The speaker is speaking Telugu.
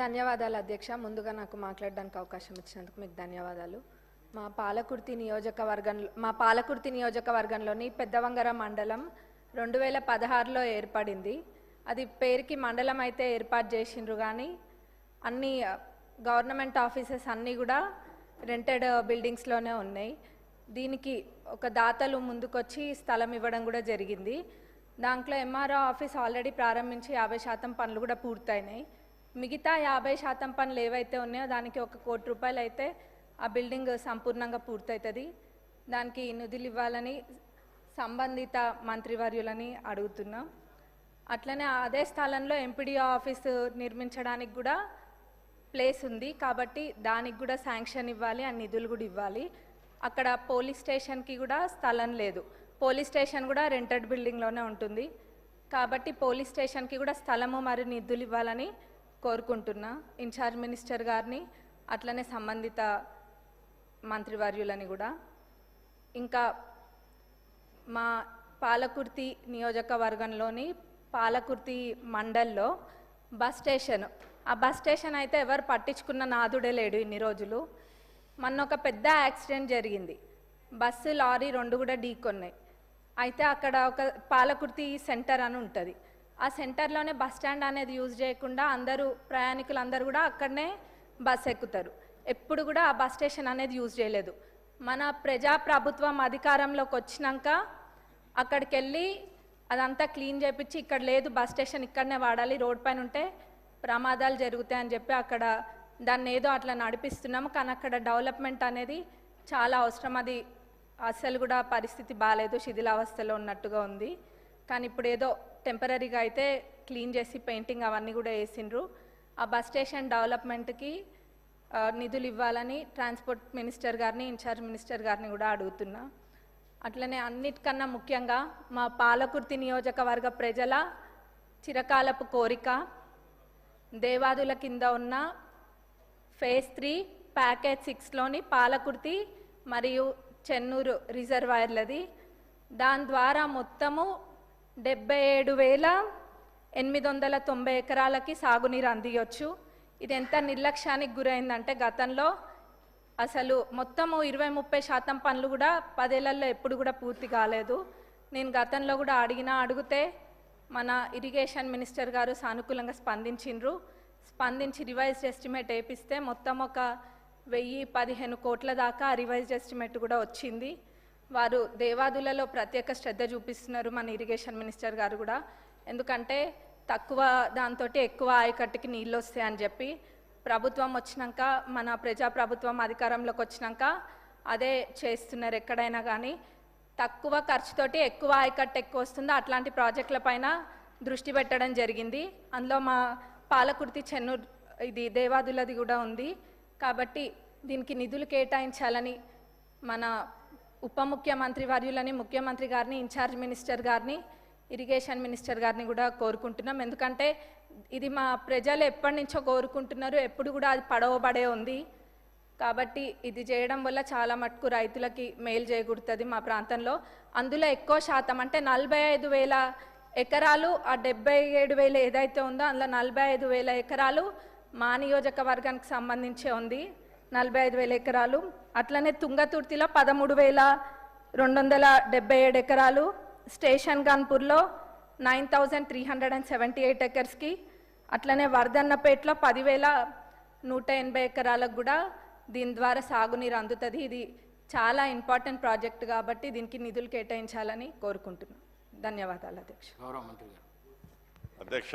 ధన్యవాదాలు అధ్యక్ష. ముందుగా నాకు మాట్లాడడానికి అవకాశం ఇచ్చినందుకు మీకు ధన్యవాదాలు. మా పాలకుర్తి నియోజకవర్గంలోని పెద్దవంగర మండలం 2016లో ఏర్పడింది. అది పేరుకి మండలం అయితే ఏర్పాటు చేసిండ్రు, కానీ అన్ని గవర్నమెంట్ ఆఫీసెస్ అన్నీ కూడా రెంటెడ్ బిల్డింగ్స్లోనే ఉన్నాయి. దీనికి ఒక దాతలు ముందుకొచ్చి స్థలం ఇవ్వడం కూడా జరిగింది. దాంట్లో ఎంఆర్ఓ ఆఫీస్ ఆల్రెడీ ప్రారంభించి 50% పనులు కూడా పూర్తయినాయి. మిగతా 50% పనులు ఏవైతే ఉన్నాయో దానికి 1 కోటి రూపాయలు అయితే ఆ బిల్డింగ్ సంపూర్ణంగా పూర్తవుతుంది. దానికి నిధులు ఇవ్వాలని సంబంధిత మంత్రివర్యులని అడుగుతున్నా. అట్లనే అదే స్థలంలో ఎంపీడీఓ ఆఫీసు నిర్మించడానికి కూడా ప్లేస్ ఉంది, కాబట్టి దానికి కూడా శాంక్షన్ ఇవ్వాలి, ఆ నిధులు కూడా ఇవ్వాలి. అక్కడ పోలీస్ స్టేషన్కి కూడా స్థలం లేదు. పోలీస్ స్టేషన్ కూడా రెంటెడ్ బిల్డింగ్లోనే ఉంటుంది, కాబట్టి పోలీస్ స్టేషన్కి కూడా స్థలము మరియు నిధులు ఇవ్వాలని కోరుకుంటున్నా ఇన్ఛార్జ్ మినిస్టర్ గారిని, అట్లనే సంబంధిత మంత్రివర్యులని కూడా. ఇంకా మా పాలకుర్తి నియోజకవర్గంలోని పాలకుర్తి మండల్లో బస్ స్టేషన్, ఆ బస్ స్టేషన్ అయితే ఎవరు పట్టించుకున్న నాదుడే లేడు ఇన్ని రోజులు. మొన్న ఒక పెద్ద యాక్సిడెంట్ జరిగింది, బస్సు లారీ 2 కూడా ఢీకొన్నాయి. అయితే అక్కడ ఒక పాలకుర్తి సెంటర్ అని ఉంటుంది, ఆ సెంటర్లోనే బస్ స్టాండ్ అనేది యూజ్ చేయకుండా ప్రయాణికులందరూ కూడా అక్కడనే బస్ ఎక్కుతారు. ఎప్పుడు కూడా ఆ బస్ స్టేషన్ అనేది యూజ్ చేయలేదు. మన ప్రజాప్రభుత్వం అధికారంలోకి వచ్చినాక అక్కడికి వెళ్ళి అదంతా క్లీన్ చేయించి, ఇక్కడ లేదు బస్ స్టేషన్ ఇక్కడనే వాడాలి, రోడ్ పైన ఉంటే ప్రమాదాలు జరుగుతాయని చెప్పి అక్కడ దాన్ని ఏదో అట్లా నడిపిస్తున్నాము. కానీ అక్కడ డెవలప్మెంట్ అనేది చాలా అవసరం. అది అస్సలు కూడా పరిస్థితి బాగాలేదు, శిథిలావస్థలో ఉన్నట్టుగా ఉంది. కానీ ఇప్పుడు ఏదో టెంపరీగా అయితే క్లీన్ చేసి పెయింటింగ్ అవన్నీ కూడా వేసిండ్రు. ఆ బస్ స్టేషన్ డెవలప్మెంట్కి నిధులు ఇవ్వాలని ట్రాన్స్పోర్ట్ మినిస్టర్ గారిని, ఇన్ఛార్జ్ మినిస్టర్ గారిని కూడా అడుగుతున్నా. అట్లనే అన్నిటికన్నా ముఖ్యంగా మా పాలకుర్తి నియోజకవర్గ ప్రజల చిరకాలపు కోరిక, దేవాదుల కింద ఉన్న ఫేజ్ 3 ప్యాకేజ్ 6లోని పాలకుర్తి మరియు చెన్నూరు రిజర్వాయర్లది. దాని ద్వారా మొత్తము 77,890 ఎకరాలకి సాగునీరు అందియొచ్చు. ఇది ఎంత నిర్లక్ష్యానికి గురైందంటే గతంలో అసలు మొత్తము 20-30% పనులు కూడా 10 ఏళ్లలో ఎప్పుడు కూడా పూర్తి కాలేదు. నేను గతంలో కూడా అడిగితే మన ఇరిగేషన్ మినిస్టర్ గారు సానుకూలంగా స్పందించి రివైజ్డ్ ఎస్టిమేట్ వేపిస్తే మొత్తం ఒక 1015 కోట్ల దాకా రివైజ్డ్ ఎస్టిమేట్ కూడా వచ్చింది. వారు దేవాదులలో ప్రత్యేక శ్రద్ధ చూపిస్తున్నారు మన ఇరిగేషన్ మినిస్టర్ గారు కూడా. ఎందుకంటే తక్కువ దాంతో ఎక్కువ ఆయకట్టుకి నీళ్ళు వస్తాయని చెప్పి ప్రభుత్వం వచ్చినాక, మన ప్రజాప్రభుత్వం అధికారంలోకి వచ్చినాక అదే చేస్తున్నారు. ఎక్కడైనా కానీ తక్కువ ఖర్చుతోటి ఎక్కువ ఆయకట్టు ఎక్కువ వస్తుందో అట్లాంటి ప్రాజెక్టుల పైన దృష్టి పెట్టడం జరిగింది. అందులో మా పాలకుర్తి చెన్నూరు ఇది దేవాదులది కూడా ఉంది. కాబట్టి దీనికి నిధులు కేటాయించాలని మన ఉప ముఖ్యమంత్రి వర్యులని, ముఖ్యమంత్రి గారిని, ఇన్ఛార్జ్ మినిస్టర్ గారిని, ఇరిగేషన్ మినిస్టర్ గారిని కూడా కోరుకుంటున్నాం. ఎందుకంటే ఇది మా ప్రజలు ఎప్పటి నుంచో కోరుకుంటున్నారు, ఎప్పుడు కూడా అది పడవబడే ఉంది. కాబట్టి ఇది చేయడం వల్ల చాలా మటుకు రైతులకి మేలు చేకూరుతుంది మా ప్రాంతంలో. అందులో ఎక్కువ శాతం అంటే 45,000 ఎకరాలు, ఆ 77,000 ఏదైతే ఉందో అందులో 45,000 ఎకరాలు మా నియోజకవర్గానికి సంబంధించే ఉంది, 45,000 ఎకరాలు. అట్లనే తుంగతుర్తిలో 13,277 ఎకరాలు, స్టేషన్ గన్పూర్లో 9,378 ఎకర్స్కి, అట్లనే వర్ధన్నపేటలో 10,180 ఎకరాలకు కూడా దీని ద్వారా సాగునీరు అందుతుంది. ఇది చాలా ఇంపార్టెంట్ ప్రాజెక్ట్ కాబట్టి దీనికి నిధులు కేటాయించాలని కోరుకుంటున్నాను. ధన్యవాదాలు అధ్యక్ష. అధ్యక్ష